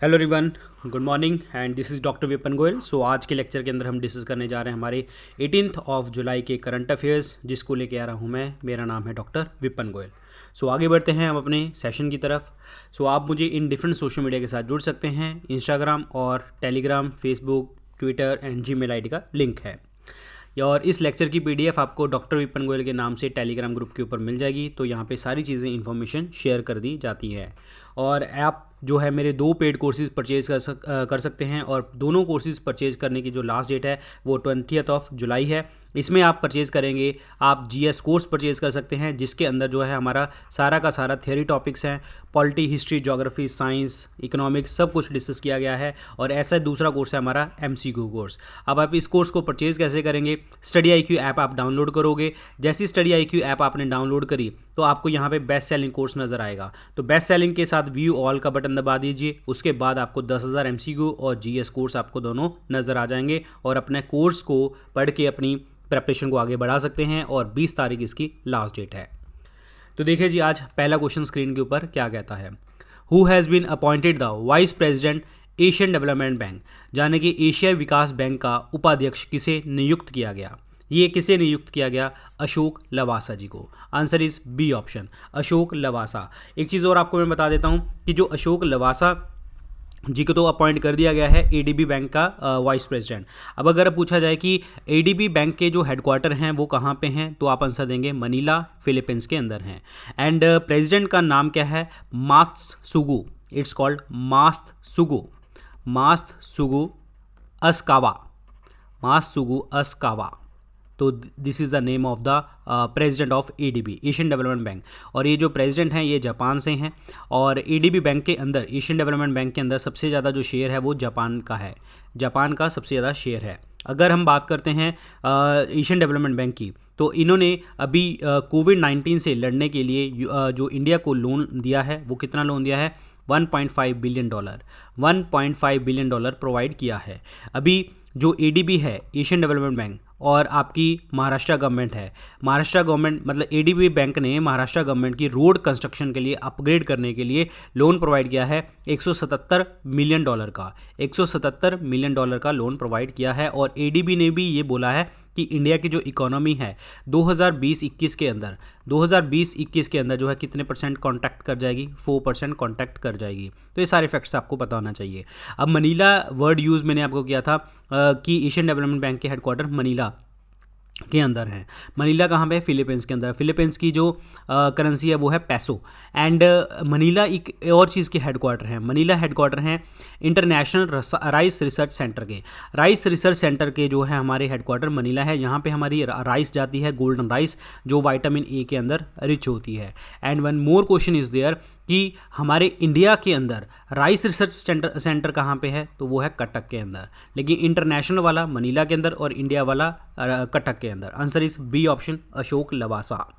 Hello everyone, good morning and this is doctor Vipin Goyal. So आज के lecture के अंदर हम डिस्कस करने जा रहे हैं हमारे 18 जुलाई के करंट अफेयर्स, जिसको लेके आ रहा हूँ मैं। मेरा नाम है डॉक्टर विपिन गोयल। सो आगे बढ़ते हैं हम अपने सेशन की तरफ। सो आप मुझे इन डिफरेंट सोशल मीडिया के साथ जुड़ सकते हैं। इंस्टाग्राम और Telegram, Facebook, Twitter and Gmail ID का लिंक है। और इस लेक्चर की पीडीएफ आपको डॉक्टर विपिन गोयल के नाम से टेलीग्राम ग्रुप के ऊपर मिल जाएगी। तो यहाँ पे सारी चीज़ें इन्फॉर्मेशन शेयर कर दी जाती है। और आप जो है मेरे 2 पेड कोर्सेज परचेज कर सकते हैं, और दोनों कोर्सेज परचेज करने की जो लास्ट डेट है वो 20 जुलाई है। इसमें आप परचेज करेंगे, आप जीएस कोर्स परचेज कर सकते हैं, जिसके अंदर जो है हमारा सारा का सारा थ्योरी टॉपिक्स हैं। Polity, history, geography, science, economics सब कुछ डिस्कस किया गया है। और ऐसा दूसरा कोर्स है हमारा एमसीक्यू कोर्स। अब आप इस कोर्स को परचेज कैसे करेंगे? स्टडी आईक्यू ऐप आप डाउनलोड करोगे। जैसी स्टडी आईक्यू ऐप आपने डाउनलोड करी तो आपको यहाँ पे बेस्ट सेलिंग कोर्स नज़र आएगा। तो बेस्ट सेलिंग के साथ व्यू ऑल का बटन दबा दीजिए। उसके बाद आपको 10,000 एमसीक्यू और जीएस कोर्स आपको दोनों नज़र आ जाएंगे, और अपने कोर्स को पढ़ के अपनी प्रेपरेशन को आगे बढ़ा सकते हैं। और 20 तारीख इसकी लास्ट डेट है। तो देखिए जी, आज पहला क्वेश्चन स्क्रीन के ऊपर क्या कहता है। Who has been appointed the vice president Asian development bank, यानी कि एशियाई विकास बैंक का उपाध्यक्ष किसे नियुक्त किया गया? ये किसे नियुक्त किया गया? अशोक लवासा जी को। Answer is B option, Ashok Lavasa. एक चीज़ और आपको मैं बता देता हूँ कि जो अशोक लवासा जी को तो अपॉइंट कर दिया गया है एडीबी बैंक का वाइस प्रेसिडेंट। अब अगर पूछा जाए कि एडीबी बैंक के जो हेडक्वार्टर हैं वो कहाँ पे हैं, तो आप आंसर देंगे मनीला, फिलीपींस के अंदर हैं। एंड प्रेसिडेंट का नाम क्या है? Matsugu. It's called Matsugu, Matsugu Asakawa, Matsugu Asakawa. तो this is the name of the president of ADB, Asian development Bank. और ये जो प्रेसिडेंट हैं ये जापान से हैं। और एडीबी बैंक के अंदर, एशियन डेवलपमेंट बैंक के अंदर सबसे ज़्यादा जो शेयर है वो जापान का है। जापान का सबसे ज़्यादा शेयर है। अगर हम बात करते हैं एशियन डेवलपमेंट बैंक की, तो इन्होंने अभी कोविड-19 से लड़ने के लिए जो इंडिया को लोन दिया है, वो कितना लोन दिया है? $1.5 बिलियन, $1.5 बिलियन प्रोवाइड किया है। अभी जो एडीबी है, एशियन डेवलपमेंट बैंक, और आपकी महाराष्ट्र गवर्नमेंट है, महाराष्ट्र गवर्नमेंट मतलब एडीबी बैंक ने महाराष्ट्र गवर्नमेंट की रोड कंस्ट्रक्शन के लिए, अपग्रेड करने के लिए लोन प्रोवाइड किया है $177 मिलियन का, $177 मिलियन का लोन प्रोवाइड किया है। और एडीबी ने भी ये बोला है कि इंडिया की जो इकोनॉमी है 2020-21 के अंदर, 2020-21 के अंदर जो है कितने परसेंट कॉन्ट्रैक्ट कर जाएगी? 4% कॉन्ट्रैक्ट कर जाएगी। तो ये सारे फैक्ट्स आपको पता होना चाहिए। अब मनीला वर्ड यूज़ मैंने आपको किया था कि एशियन डेवलपमेंट बैंक के हेडक्वार्टर मनीला के अंदर है। मनीला कहाँ पे है? फिलीपींस के अंदर। फिलीपींस की जो करेंसी है वो है पैसो। एंड मनीला एक और चीज़ के हेडक्वार्टर हैं। मनीला हेडक्वार्टर हैं इंटरनेशनल राइस रिसर्च सेंटर के। राइस रिसर्च सेंटर के जो है हमारे हेडक्वार्टर मनीला है। यहाँ पे हमारी राइस जाती है, गोल्डन राइस, जो विटामिन ए के अंदर रिच होती है। And one more question is there कि हमारे इंडिया के अंदर राइस रिसर्च सेंटर कहाँ पे है? तो वो है कटक के अंदर। लेकिन इंटरनेशनल वाला मनीला के अंदर और इंडिया वाला कटक के अंदर। Answer is B option, Ashok Lavasa.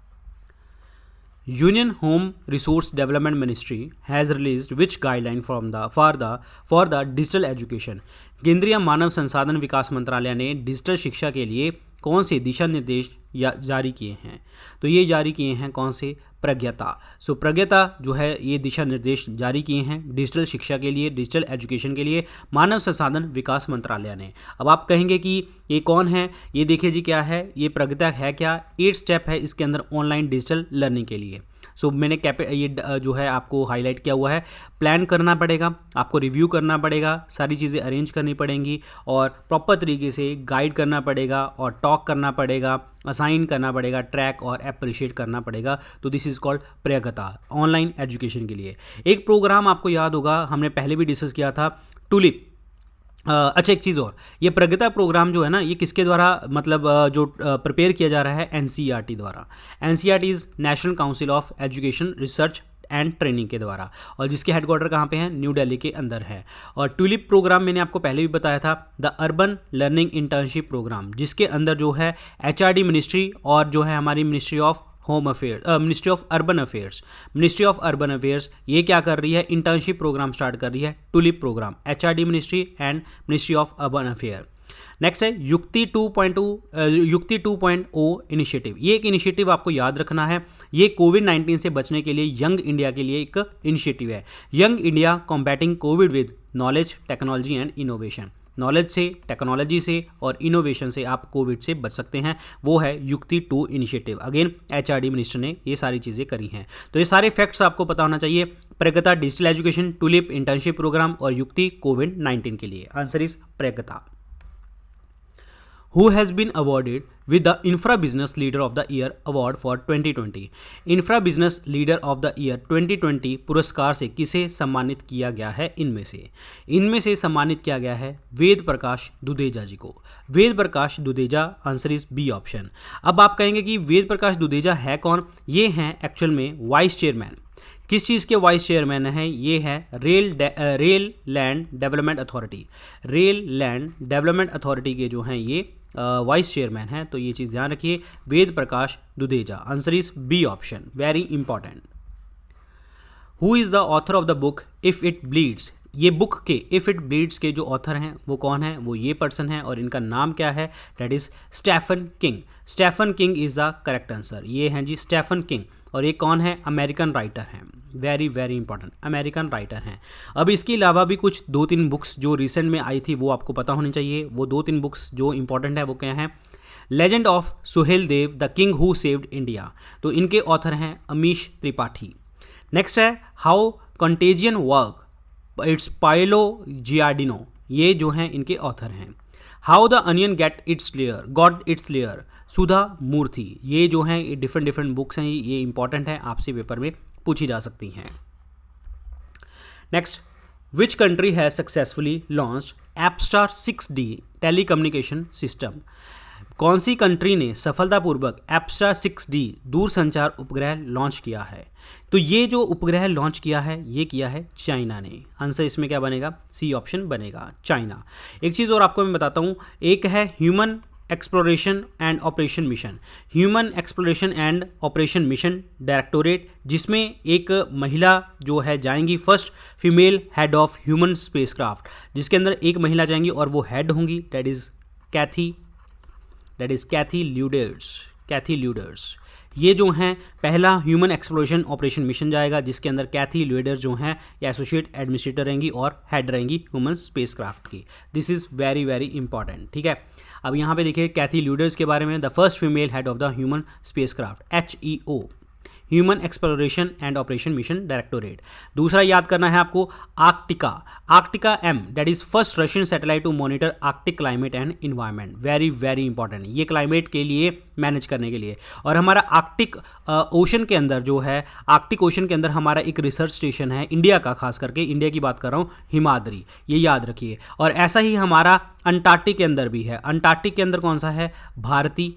Union home resource development ministry has released which guideline for the digital education. केंद्रीय मानव संसाधन विकास मंत्रालय ने डिजिटल शिक्षा के लिए कौन से दिशा निर्देश जारी किए हैं? तो ये जारी किए हैं कौन से? प्रज्ञता। सो प्रज्ञता जो है ये दिशा निर्देश जारी किए हैं डिजिटल शिक्षा के लिए, डिजिटल एजुकेशन के लिए मानव संसाधन विकास मंत्रालय ने। अब आप कहेंगे कि ये कौन है? ये देखिए जी, क्या है ये प्रज्ञता है? क्या 8 स्टेप है इसके अंदर ऑनलाइन डिजिटल लर्निंग के लिए। सो मैंने ये जो है आपको हाईलाइट किया हुआ है। प्लान करना पड़ेगा, आपको रिव्यू करना पड़ेगा, सारी चीज़ें अरेंज करनी पड़ेंगी, और प्रॉपर तरीके से गाइड करना पड़ेगा, और टॉक करना पड़ेगा, असाइन करना पड़ेगा, ट्रैक और अप्रिशिएट करना पड़ेगा। तो this is called प्रज्ञता online education के लिए। एक प्रोग्राम आपको याद होगा, हमने पहले भी डिस्कस किया था, टुलिप। अच्छा, एक चीज़ और, ये प्रज्ञता प्रोग्राम जो है ना, ये किसके द्वारा मतलब जो प्रिपेयर किया जा रहा है? एनसीईआरटी द्वारा। NCERT is national council of education research and training के द्वारा, और जिसके हेडक्वार्टर कहाँ पे हैं? न्यू दिल्ली के अंदर है। और ट्यूलिप प्रोग्राम मैंने आपको पहले भी बताया था, the urban learning internship programme, जिसके अंदर जो है एचआरडी मिनिस्ट्री और जो है हमारी ministry of home affairs, ministry of urban affairs ये क्या कर रही है? इंटर्नशिप प्रोग्राम स्टार्ट कर रही है, tulip programme, HRD ministry and ministry of urban affair. Next है युक्ति 2.0 इनिशिएटिव। ये एक इनिशिएटिव आपको याद रखना है, ये कोविड-19 से बचने के लिए यंग इंडिया के लिए एक इनिशिएटिव है। Young India combating Covid with knowledge, technology and innovation. Knowledge से, टेक्नोलॉजी से और इनोवेशन से आप कोविड से बच सकते हैं, वो है युक्ति 2 इनिशिएटिव। अगेन एचआरडी मिनिस्टर ने ये सारी चीज़ें करी हैं। तो ये सारे फैक्ट्स आपको पता होना चाहिए। Pragyata digital education, tulip internship programme और युक्ति कोविड-19 के लिए। Answer is Pragyata. Who has been awarded with the Infra Business Leader of the Year Award for 2020? Infra Business Leader of the Year 2020 पुरस्कार से किसे सम्मानित किया गया है? इनमें से सम्मानित किया गया है वेद प्रकाश दुदेजा जी को। Ved Prakash Dudeja, answer is B option. अब आप कहेंगे कि वेद प्रकाश दुदेजा है कौन? ये हैं एक्चुअल में वाइस चेयरमैन। किस चीज़ के वाइस चेयरमैन हैं? ये है rail land development authority. Rail land development authority के जो हैं ये वाइस चेयरमैन हैं। तो ये चीज़ ध्यान रखिए, Ved Prakash Dudeja. Answer is B option, very important. Who is the author of the book if it bleeds? ये बुक के इफ़ इट ब्लीड्स के जो ऑथर हैं वो कौन है? वो ये पर्सन है और इनका नाम क्या है? That is Stephen King. Stephen King is the correct answer. ये हैं जी स्टेफन किंग। और ये कौन है? अमेरिकन राइटर हैं। Very very important, American writer हैं। अब इसके अलावा भी कुछ 2-3 बुक्स जो रिसेंट में आई थी वो आपको पता होनी चाहिए। वो 2-3 बुक्स जो इंपॉर्टेंट है वो क्या हैं? Legend of Suheldev, the king who saved India. तो इनके ऑथर हैं अमीश त्रिपाठी। नेक्स्ट है how contagion work, it's Paolo Giordano. ये जो हैं इनके ऑथर हैं। How the onion got its layer, Sudha Murty. ये जो हैं डिफरेंट बुक्स हैं, ये इंपॉर्टेंट है, आपसे पेपर में पूछी जा सकती हैं। Next, which country has successfully launched Apstar 6D telecommunication system? कौन सी कंट्री ने सफलतापूर्वक एप्स्टार 6D दूरसंचार उपग्रह लॉन्च किया है? तो ये जो उपग्रह लॉन्च किया है ये किया है चाइना ने। आंसर इसमें क्या बनेगा? सी ऑप्शन बनेगा, चाइना। एक चीज़ और आपको मैं बताता हूँ, एक है human exploration and operation mission. Human exploration and operation mission directorate, जिसमें एक महिला जो है जाएंगी, first female head of human spacecraft, जिसके अंदर एक महिला जाएंगी और वो हेड होंगी, दैट इज कैथी ल्यूडर्स। ये जो हैं पहला ह्यूमन एक्सप्लोरेशन ऑपरेशन मिशन जाएगा, जिसके अंदर कैथी ल्यूडर्स जो हैं ये एसोसिएट एडमिनिस्ट्रेटर रहेंगी और हेड रहेंगी ह्यूमन स्पेसक्राफ्ट की। This is very very important, ठीक है। अब यहाँ पे देखिए कैथी ल्यूडर्स के बारे में, the first female head of the human spacecraft, HEO, human exploration and operation mission directorate. दूसरा याद करना है आपको, Arktika M, that is first Russian satellite to monitor Arctic climate and environment. Very very important, ये climate के लिए manage करने के लिए। और हमारा आर्कटिक ओशन के अंदर जो है, आर्कटिक ओशन के अंदर हमारा एक रिसर्च स्टेशन है इंडिया का, खास करके इंडिया की बात कर रहा हूँ, हिमाद्री, ये याद रखिए। और ऐसा ही हमारा अंटार्कटिक के अंदर भी है। अंटार्कटिक के अंदर कौन सा है? भारती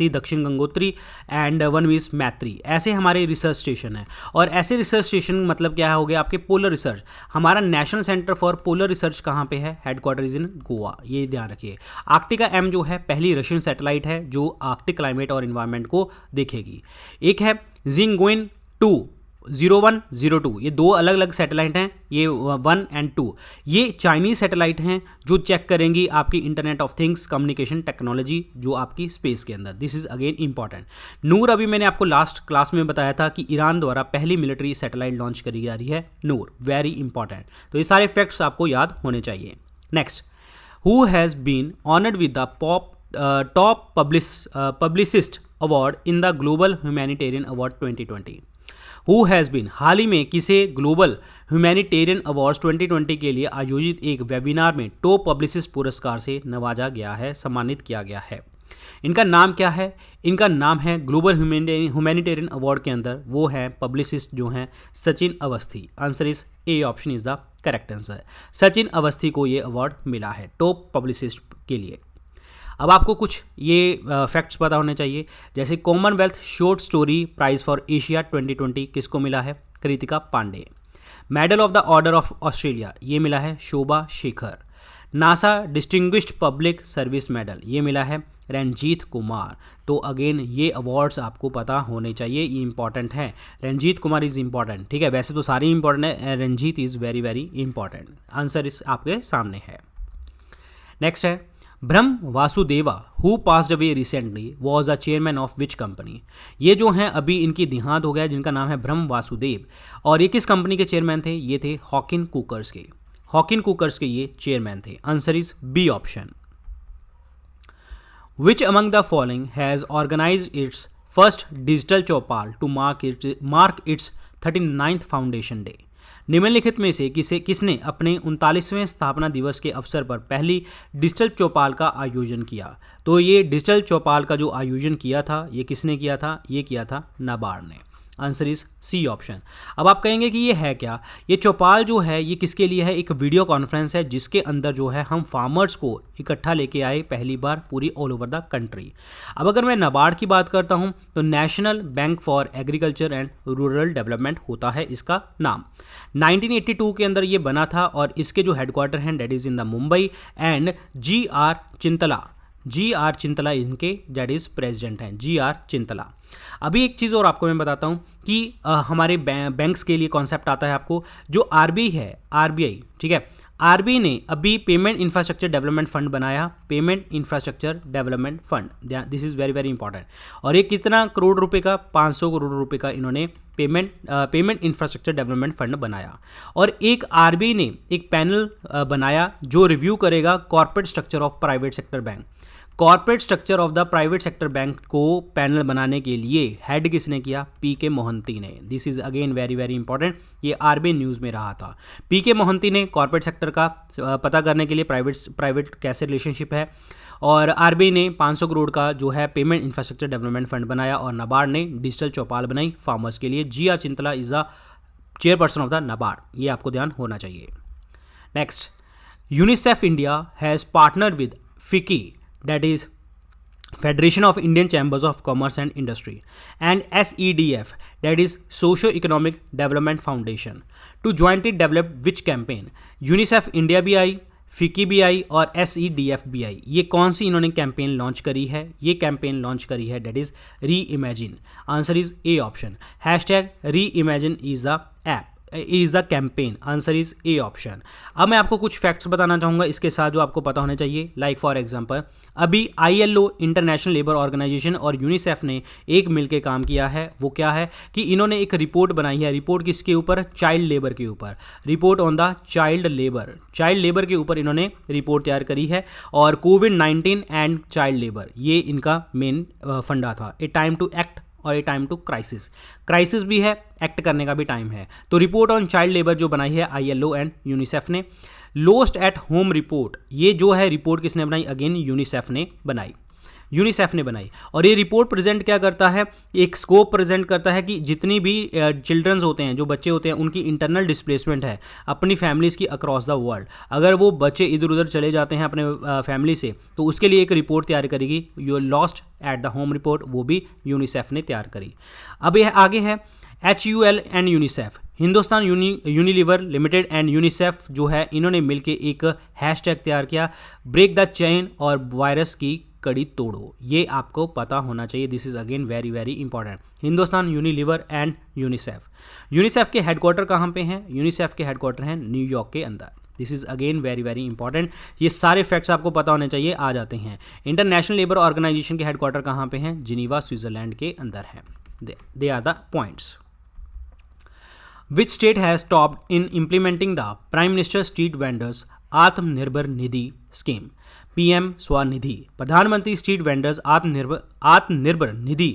दक्षिण गंगोत्री एंड वन इज मैत्री। ऐसे हमारे रिसर्च स्टेशन है। और ऐसे रिसर्च स्टेशन मतलब क्या हो गया? आपके पोलर रिसर्च। हमारा national centre for polar research कहाँ पे है? हेडक्वार्टर इज इन गोवा, ये ध्यान रखिए। आर्कटिका M जो है पहली रशियन सैटेलाइट है जो आर्कटिक क्लाइमेट और इन्वायरमेंट को देखेगी। एक है जिंगुइन 20102, ये दो अलग अलग सैटेलाइट हैं, ये 1 और 2। ये चाइनीज़ सैटेलाइट हैं जो चेक करेंगी आपकी internet of things communication technology जो आपकी स्पेस के अंदर। This is again important. Noor, अभी मैंने आपको लास्ट क्लास में बताया था कि ईरान द्वारा पहली मिलिट्री सैटेलाइट लॉन्च करी जा रही है, नूर, वेरी इंपॉर्टेंट। तो ये सारे फैक्ट्स आपको याद होने चाहिए। Next, who has been honoured with the top publicist award in the global humanitarian award 2020? Who has been, हाल ही में किसे ग्लोबल ह्यूमैनिटेरियन अवार्ड्स 2020 के लिए आयोजित एक वेबिनार में टॉप पब्लिसिस्ट पुरस्कार से नवाजा गया है, सम्मानित किया गया है? इनका नाम क्या है? इनका नाम है ग्लोबल ह्यूमैनिटेरियन अवार्ड के अंदर वो है पब्लिसिस्ट जो हैं Sachin Awasthi. Answer is A option is the correct answer. Sachin Awasthi को ये अवार्ड मिला है टॉप पब्लिसिस्ट के लिए। अब आपको कुछ ये फैक्ट्स पता होने चाहिए, जैसे Commonwealth short story prize for Asia 2020 किसको मिला है? Kritika Pandey. Medal of the order of Australia ये मिला है Shobha Shekhar. NASA distinguished public service medal ये मिला है रंजीत कुमार। तो अगेन ये अवार्ड्स आपको पता होने चाहिए, ये इंपॉर्टेंट है। रंजीत कुमार इज़ इंपॉर्टेंट, ठीक है, वैसे तो सारे इंपॉर्टेंट है, Ranjit is very very important. Answer is आपके सामने है। नेक्स्ट है, Brahm Vasudeva who passed away recently was a chairman of which company. ये जो हैं अभी इनकी देहांत हो गया, जिनका नाम है ब्रह्म वासुदेव, और ये किस कंपनी के चेयरमैन थे? ये थे हॉकिन कुकर्स के। हॉकिन कुकर्स के ये चेयरमैन थे। Answer is B option. Which among the following has organised its first digital chaupal to mark its 39th foundation day. निम्नलिखित में से किसने अपने 39वें स्थापना दिवस के अवसर पर पहली डिजिटल चौपाल का आयोजन किया? तो ये डिजिटल चौपाल का जो आयोजन किया था, ये किसने किया था? ये किया था नाबार्ड ने। Answer is C option. अब आप कहेंगे कि ये है क्या? ये चौपाल जो है ये किसके लिए है? एक वीडियो कॉन्फ्रेंस है जिसके अंदर जो है हम फार्मर्स को इकट्ठा लेके आए पहली बार पूरी ऑल ओवर द कंट्री। अब अगर मैं नाबार्ड की बात करता हूं तो national bank for agriculture and rural development होता है इसका नाम। 1982 के अंदर ये बना था और इसके जो हेडक्वार्टर हैं that is in the Mumbai and G are Chintala इनके डेट इज प्रेसिडेंट हैं, जी आर चिंतला। अभी एक चीज़ और आपको मैं बताता हूँ कि हमारे बैंक्स के लिए कॉन्सेप्ट आता है आपको, जो आरबीआई है, आरबीआई, ठीक है, आरबीआई ने अभी पेमेंट इंफ्रास्ट्रक्चर डेवलपमेंट फंड बनाया, payment infrastructure development fund, this is very very important. और ये कितना करोड़ रुपए का? 500 करोड़ रुपए का इन्होंने पेमेंट इंफ्रास्ट्रक्चर डेवलपमेंट फंड बनाया। और एक आरबीआई ने एक पैनल बनाया जो रिव्यू करेगा corporate structure of private sector bank. Corporate structure of the private sector bank को पैनल बनाने के लिए हेड किसने किया? पीके मोहंती ने। This is again very very important, ये आरबीआई न्यूज़ में रहा था। पीके मोहंती ने कॉर्पोरेट सेक्टर का पता करने के लिए प्राइवेट कैसे रिलेशनशिप है, और आरबीआई ने 500 करोड़ का जो है पेमेंट इंफ्रास्ट्रक्चर डेवलपमेंट फंड बनाया, और नाबार्ड ने डिजिटल चौपाल बनाई फार्मर्स के लिए। G are Chintala is the chairperson of the NABARD, ये आपको ध्यान होना चाहिए। Next, UNICEF India has partner with FICCI, that is Federation of Indian Chambers of Commerce and Industry, and SEDF, that is Socio-Economic Development Foundation, to jointly develop which campaign? UNICEF India भी आई, फिकी भी आई और SEDF भी आई। ये कौन सी इन्होंने campaign launch करी है? ये कैंपेन लॉन्च करी है that is reimagine. Answer is A option. Hashtag reimagine is the app, is the campaign. Answer is A option. अब मैं आपको कुछ फैक्ट्स बताना चाहूँगा इसके साथ जो आपको पता होने चाहिए। लाइक फॉर एग्जांपल, अभी ILO इंटरनेशनल लेबर ऑर्गेनाइजेशन और यूनिसेफ ने एक मिलके काम किया है। वो क्या है कि इन्होंने एक रिपोर्ट बनाई है। रिपोर्ट किसके ऊपर? चाइल्ड लेबर के ऊपर। Report on the child labour के ऊपर इन्होंने रिपोर्ट तैयार करी है। और कोविड-19 एंड चाइल्ड लेबर, ये इनका मेन फंडा था। ए टाइम टू एक्ट और ए टाइम टू क्राइसिस भी है, एक्ट करने का भी टाइम है। तो रिपोर्ट ऑन चाइल्ड लेबर जो बनाई है ILO एंड यूनिसेफ ने। लोस्ट एट होम रिपोर्ट, ये जो है रिपोर्ट किसने बनाई? अगेन यूनिसेफ ने बनाई। और ये रिपोर्ट प्रेजेंट क्या करता है? एक स्कोप प्रेजेंट करता है कि जितनी भी चिल्ड्रंस होते हैं, जो बच्चे होते हैं, उनकी इंटरनल डिस्प्लेसमेंट है अपनी फैमिलीज़ की अक्रॉस द वर्ल्ड। अगर वो बच्चे इधर उधर चले जाते हैं अपने फैमिली से, तो उसके लिए एक रिपोर्ट तैयार करेगी, you lost at the home report, वो भी यूनिसेफ ने तैयार करी। अब यह आगे है HUL and UNICEF, Hindustan Unilever limited and UNICEF जो है इन्होंने मिलकर एक हैशटैग तैयार किया, ब्रेक द चेन और वायरस की कड़ी तोड़ो। ये आपको पता होना चाहिए। This is again very very important. Hindustan Unilever and UNICEF के हेडक्वार्टर कहाँ पे हैं? यूनिसेफ के हेडक्वार्टर हैं न्यूयॉर्क के अंदर। This is again very very important. ये सारे फैक्ट्स आपको पता होने चाहिए। आ जाते हैं, इंटरनेशनल लेबर ऑर्गेनाइजेशन के हेडक्वार्टर कहाँ पे हैं? जिनीवा स्विट्जरलैंड के अंदर है। They are the points. Which state has topped in implementing the Prime Minister Street Vendors Atmanirbhar Nidhi scheme? PM Svanidhi, प्रधानमंत्री street vendors Atmanirbhar Nidhi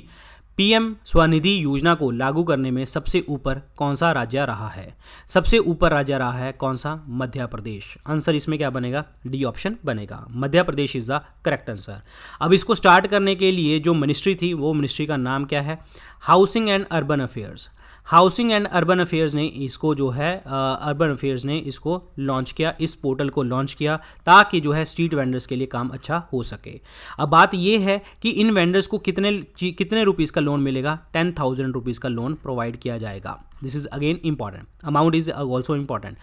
PM Svanidhi योजना को लागू करने में सबसे ऊपर कौन सा राज्य रहा है? सबसे ऊपर राज्य रहा है कौन सा? मध्य प्रदेश। आंसर इसमें क्या बनेगा? डी ऑप्शन बनेगा। Madhya Pradesh is the correct answer. अब इसको स्टार्ट करने के लिए जो मिनिस्ट्री थी, वो मिनिस्ट्री का नाम क्या है? Housing and urban affairs. Housing and urban affairs ने इसको जो है अर्बन अफेयर्स ने इसको लॉन्च किया, इस पोर्टल को लॉन्च किया ताकि जो है स्ट्रीट वेंडर्स के लिए काम अच्छा हो सके। अब बात ये है कि इन वेंडर्स को कितने रुपीज़ का लोन मिलेगा? 10,000 रुपीज़ का लोन प्रोवाइड किया जाएगा। This is again important, amount is also important.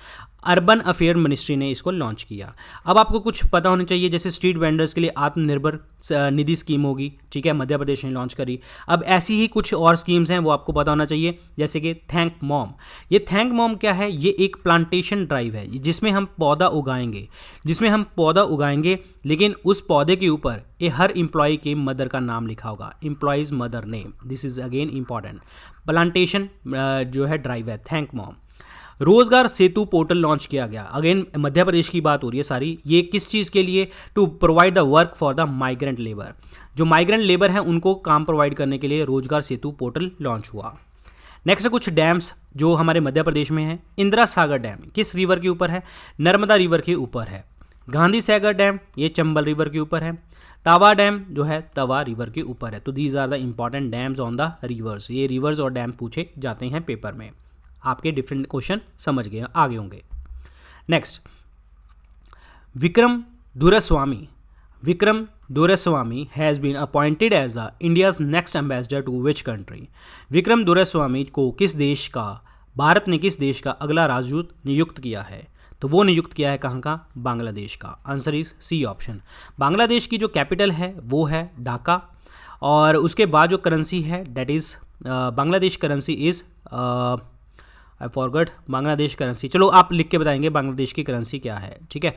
Urban affair ministry ने इसको लॉन्च किया। अब आपको कुछ पता होना चाहिए, जैसे स्ट्रीट वेंडर्स के लिए आत्मनिर्भर निधि स्कीम होगी, ठीक है, मध्य प्रदेश ने लॉन्च करी। अब ऐसी ही कुछ और स्कीम्स हैं वो आपको पता होना चाहिए, जैसे कि थैंक मॉम। ये थैंक मॉम क्या है, ये एक प्लांटेशन ड्राइव है जिसमें हम पौधा उगाएंगे, लेकिन उस पौधे के ऊपर ये हर एम्प्लॉय के मदर का नाम लिखा होगा, employees mother name. This is again important, plantation जो है ड्राइव है थैंक मॉम। रोजगार सेतु पोर्टल लॉन्च किया गया, अगेन मध्य प्रदेश की बात हो रही है सारी। ये किस चीज़ के लिए, to provide the work for the migrant labour. जो माइग्रेंट लेबर हैं उनको काम प्रोवाइड करने के लिए रोजगार सेतु पोर्टल लॉन्च हुआ। नेक्स्ट कुछ डैम्स जो हमारे मध्य प्रदेश में है। इंदिरा सागर डैम किस रिवर के ऊपर है, नर्मदा रिवर के ऊपर है। गांधी सागर डैम ये चंबल रिवर के ऊपर है। तावा डैम जो है तवा रिवर के ऊपर है। तो these are the important dams on the rivers. ये रिवर्स और डैम पूछे जाते हैं पेपर में, आपके डिफरेंट क्वेश्चन समझ गए आगे होंगे। Next, Vikram Doraiswami has been appointed as the India's next ambassador to which country. Vikram Doraiswami को भारत ने किस देश का अगला राजदूत नियुक्त किया है? तो वो नियुक्त किया है कहाँ का, बांग्लादेश का। Answer is C option. Bangladesh की जो कैपिटल है वो है ढाका, और उसके बाद जो करेंसी है that is Bangladesh currency is I forgot Bangladesh currency. चलो आप लिख के बताएंगे बांग्लादेश की करेंसी क्या है, ठीक है।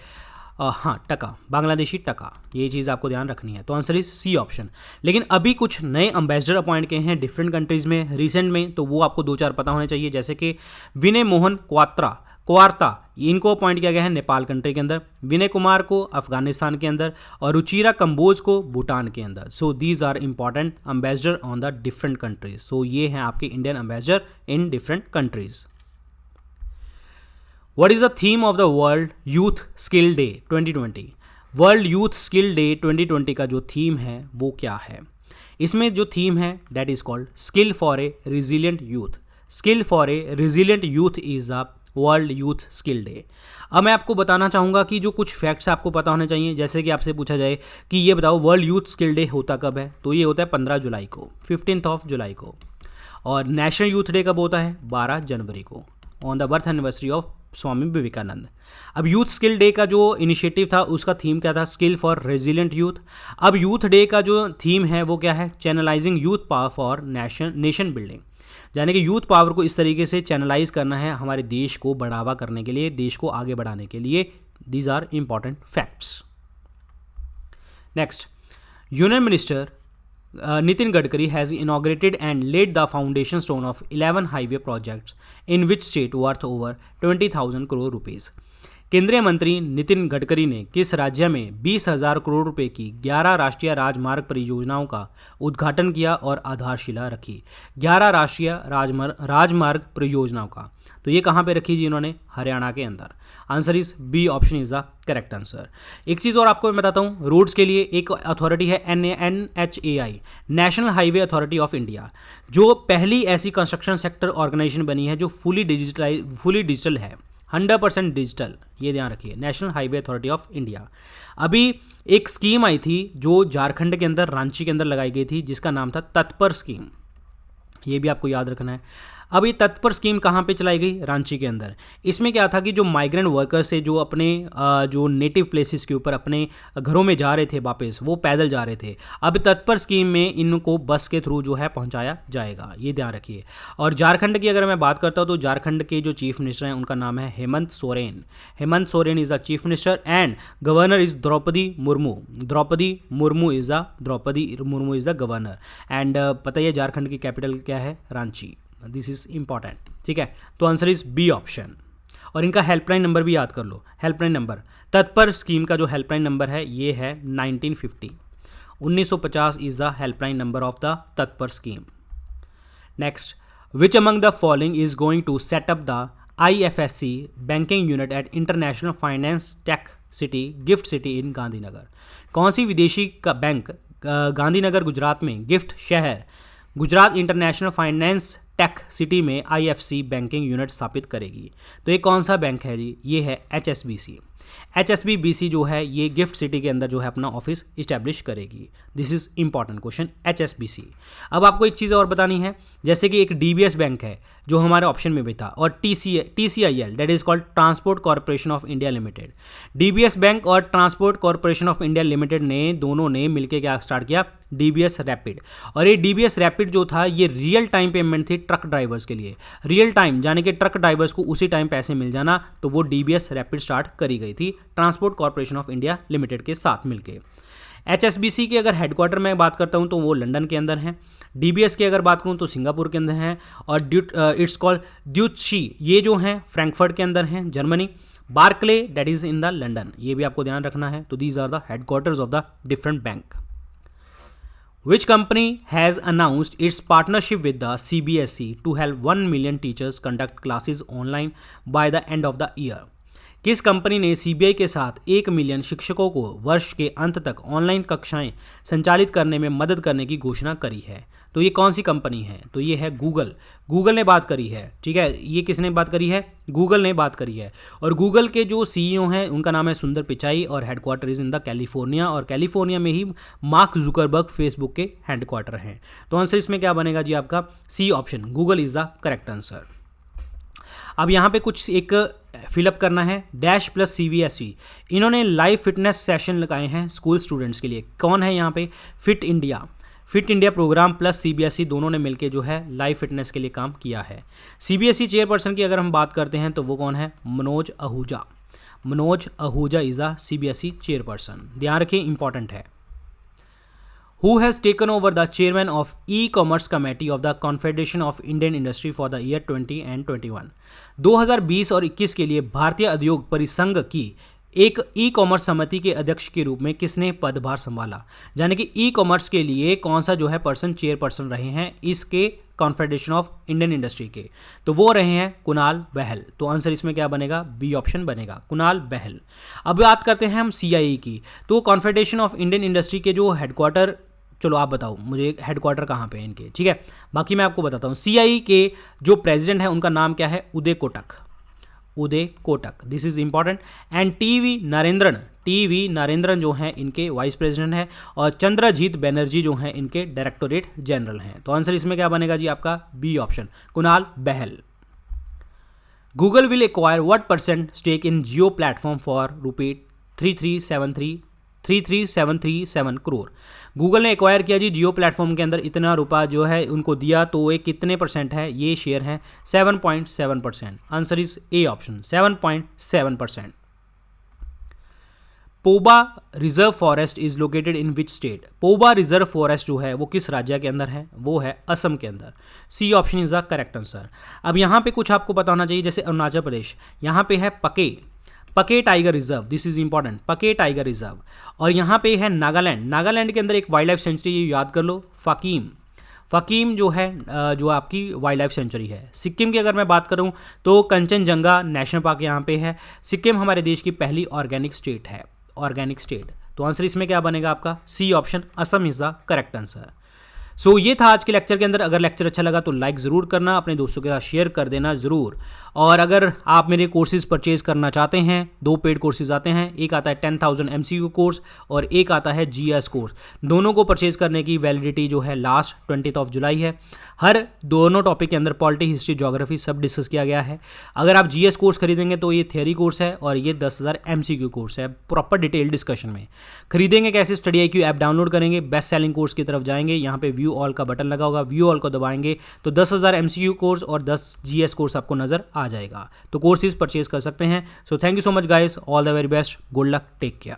हाँ, टका, बांग्लादेशी टका, ये चीज़ आपको ध्यान रखनी है। तो आंसर इज सी ऑप्शन। लेकिन अभी कुछ नए एम्बेसडर अपॉइंट किए हैं डिफरेंट कंट्रीज़ में रिसेंट में, तो वो आपको 2-4 पता होने चाहिए। जैसे कि विनय मोहन क्वार्ता इनको अपॉइंट किया गया है नेपाल कंट्री के अंदर, विनय कुमार को अफगानिस्तान के अंदर, और रुचिरा कंबोज को भूटान के अंदर। So these are important ambassador on the different countries. So ये हैं आपके Indian ambassador in different countries. What is the theme of the World Youth Skill Day 2020? World youth skill day 2020 का जो थीम है वो क्या है? इसमें जो थीम है that is called skill for a resilient youth. Skill for a resilient youth is a world youth skill day. अब मैं आपको बताना चाहूँगा कि जो कुछ फैक्ट्स आपको पता होने चाहिए, जैसे कि आपसे पूछा जाए कि ये बताओ वर्ल्ड यूथ स्किल डे होता कब है, तो ये होता है 15 जुलाई को, 15 जुलाई को। और नेशनल यूथ डे कब होता है? 12 जनवरी को, on the birth anniversary of Swami Vivekananda. अब यूथ स्किल डे का जो इनिशिएटिव था उसका थीम क्या था? Skill for resilient youth. अब यूथ डे का जो थीम है वो क्या है? Channelising youth power for nation building. यानी कि यूथ पावर को इस तरीके से चैनलाइज करना है हमारे देश को बढ़ावा करने के लिए, देश को आगे बढ़ाने के लिए। These are important facts. Next, union minister Nitin Gadkari has inaugurated and laid the foundation stone of 11 highway projects in which state worth over 20,000 crore rupees. केंद्रीय मंत्री नितिन गडकरी ने किस राज्य में 20,000 करोड़ रुपए की 11 राष्ट्रीय राजमार्ग परियोजनाओं का उद्घाटन किया और आधारशिला रखी? 11 राष्ट्रीय राजमार्ग परियोजनाओं का, तो ये कहाँ पे रखी जी इन्होंने? हरियाणा के अंदर। Answer is B option is the correct answer. एक चीज़ और आपको मैं बताता हूँ, रोड्स के लिए एक अथॉरिटी है NHAI, national highway authority of India, जो पहली ऐसी कंस्ट्रक्शन सेक्टर ऑर्गेनाइजेशन बनी है जो फुली डिजिटल है, 100% डिजिटल। ये ध्यान रखिए, national highway authority of India. अभी एक स्कीम आई थी जो झारखंड के अंदर रांची के अंदर लगाई गई थी, जिसका नाम था तत्पर स्कीम। ये भी आपको याद रखना है। अब ये तत्पर स्कीम कहाँ पे चलाई गई? रांची के अंदर। इसमें क्या था कि जो माइग्रेंट वर्कर्स से जो अपने जो नेटिव प्लेसेस के ऊपर अपने घरों में जा रहे थे वापस, वो पैदल जा रहे थे। अब तत्पर स्कीम में इनको बस के थ्रू जो है पहुँचाया जाएगा, ये ध्यान रखिए। और झारखंड की अगर मैं बात करता हूँ तो झारखंड के जो चीफ मिनिस्टर हैं उनका नाम है Hemant Soren. Hemant Soren is the chief minister and governor is Draupadi Murmu is the governor. And पता ही है झारखंड की कैपिटल क्या है? रांची। दिस इज इंपॉर्टेंट, ठीक है। तो आंसर इज बी ऑप्शन। और इनका हेल्पलाइन नंबर भी याद कर लो। हेल्पलाइन नंबर, तत्पर स्कीम का जो हेल्पलाइन नंबर है ये है 1950 is the helpline number of the Tatpar scheme. Next, which among the following is going to set up the IFSC banking unit at international finance tech city gift city in Gandhinagar? कौन सी विदेशी का bank Gandhinagar Gujarat में gift शहर Gujarat international finance tech city में IFC banking unit स्थापित करेगी? तो ये कौन सा बैंक है जी? ये है HSBC। HSBC जो है ये गिफ्ट सिटी के अंदर जो है अपना ऑफिस इस्टेब्लिश करेगी। This is important question, HSBC। अब आपको एक चीज़ और बतानी है, जैसे कि एक DBS बैंक है जो हमारे ऑप्शन में भी था, और TCIL that is called transport corporation of India limited. DBS bank और transport corporation of India limited ने दोनों ने मिलकर क्या स्टार्ट किया, DBS रैपिड। और ये DBS रैपिड जो था ये रियल टाइम पेमेंट थी ट्रक ड्राइवर्स के लिए, रियल टाइम यानी कि ट्रक ड्राइवर्स को उसी टाइम पैसे मिल जाना, तो वो DBS रैपिड स्टार्ट करी गई थी transport corporation of India limited के साथ मिलकर। HSBC के अगर हेडक्वार्टर में बात करता हूँ तो वो लंदन के अंदर है। DBS की अगर बात करूँ तो सिंगापुर के अंदर है, और इट्स कॉल्ड ड्यूटशी ये जो हैं फ्रैंकफर्ट के अंदर हैं, Germany. Barclay that is in the London, ये भी आपको ध्यान रखना है। तो these are the headquarters of the different bank. Which company has announced its partnership with the CBSE to help 1 million teachers conduct classes online by the end of the year? किस company ने CBI के साथ 1 million शिक्षकों को वर्ष के अंत तक ऑनलाइन कक्षाएं संचालित करने में मदद करने की घोषणा करी है? तो ये कौन सी कंपनी है? तो ये है गूगल ने बात करी है। ठीक है, ये किसने बात करी है? गूगल ने बात करी है। और गूगल के जो CEO हैं उनका नाम है सुंदर पिचाई, और headquarter is in the California, और कैलिफोर्निया में ही मार्क जुकरबर्ग फेसबुक के हेडक्वार्टर हैं। तो आंसर इसमें क्या बनेगा जी आपका? C option, Google is the correct answer. अब यहाँ पे कुछ एक फिलअप करना है, डैश प्लस CBSE इन्होंने लाइव फिटनेस सेशन लगाए हैं स्कूल स्टूडेंट्स के लिए। कौन है यहाँ पे? Fit India programme plus CBSE दोनों ने मिलकर जो है लाइव फिटनेस के लिए काम किया है। CBSE चेयरपर्सन की अगर हम बात करते हैं तो वो कौन है? Manoj Ahuja is a CBSE chairperson. ध्यान रखें, इंपॉर्टेंट है। Who has taken over the chairman of e-commerce committee of the Confederation of Indian Industry for the year 20 and 21? 2020 और 21 के लिए भारतीय उद्योग परिसंघ की एक ई-कॉमर्स समिति के अध्यक्ष के रूप में किसने पदभार संभाला? यानी कि ई-कॉमर्स के लिए कौन सा जो है पर्सन चेयरपर्सन रहे हैं इसके कॉन्फेडरेशन ऑफ इंडियन इंडस्ट्री के? तो वो रहे हैं कुणाल बहल। तो आंसर इसमें क्या बनेगा? B ऑप्शन बनेगा, कुणाल बहल। अब बात करते हैं हम CIE की। तो कॉन्फेडरेशन ऑफ इंडियन इंडस्ट्री के जो हेडक्वार्टर, चलो आप बताओ मुझे हेडक्वार्टर कहाँ पे है इनके, ठीक है, बाकी मैं आपको बताता हूँ। CIE के जो प्रेसिडेंट है उनका नाम क्या है? Uday Kotak. This is important. And T V Narendran जो हैं इनके वाइस प्रेसिडेंट हैं, और चंद्रजीत बनर्जी जो हैं इनके डायरेक्टोरेट जनरल हैं। तो आंसर इसमें क्या बनेगा जी आपका? B option, Kunal Bahl. Google will acquire what % stake in Jio platform for ₹33,737 crore. Google ने एक्वायर किया जी जियो प्लेटफॉर्म के अंदर, इतना रुपया जो है उनको दिया, तो ये कितने % है? ये शेयर है 7.7%। Answer is A option, 7.7%। पोबा reserve forest is located in which state? पोबा reserve forest जो है वो किस राज्य के अंदर है? वो है असम के अंदर। C option is the correct answer. अब यहाँ पे कुछ आपको पता होना चाहिए, जैसे अरुणाचल प्रदेश, यहाँ पे है पके tiger reserve, this is important, पके टाइगर रिजर्व। और यहाँ पे है नागालैंड के अंदर एक वाइल्ड लाइफ सेंचुरी, ये याद कर लो, फकीम जो है जो आपकी वाइल्ड लाइफ सेंचुरी है। सिक्किम की अगर मैं बात करूँ तो कंचनजंगा नेशनल पार्क यहाँ पे है। सिक्किम हमारे देश की पहली ऑर्गेनिक स्टेट। तो आंसर इसमें क्या बनेगा आपका? C option, Assam is the correct answer. So ये था आज के लेक्चर के अंदर। अगर लेक्चर अच्छा लगा तो लाइक ज़रूर करना, अपने दोस्तों के साथ शेयर कर देना ज़रूर। और अगर आप मेरे कोर्सेज़ परचेज करना चाहते हैं, 2 पेड कोर्सेज आते हैं, एक आता है 10,000 MCQ कोर्स और एक आता है GS कोर्स। दोनों को परचेज करने की वैलिडिटी जो है लास्ट 20 जुलाई है। हर दोनों टॉपिक के अंदर पॉलिटी, हिस्ट्री, ज्योग्राफी सब डिस्कस किया गया है। अगर आप GS कोर्स खरीदेंगे तो ये थियरी कोर्स है और ये 10,000 MCQ कोर्स है, प्रॉपर डिटेल डिस्कशन में। खरीदेंगे कैसे? स्टडी IQ ऐप डाउनलोड करेंगे, बेस्ट सेलिंग कोर्स की तरफ जाएंगे, यहाँ पे व्यू ऑल का बटन लगा होगा, व्यू ऑल को दबाएंगे तो 10,000 MCQ कोर्स और 10 GS कोर्स आपको नजर आ जाएगा। तो कोर्सेज परचेज कर सकते हैं। So thank you so much guys, all the very best, good luck, take care.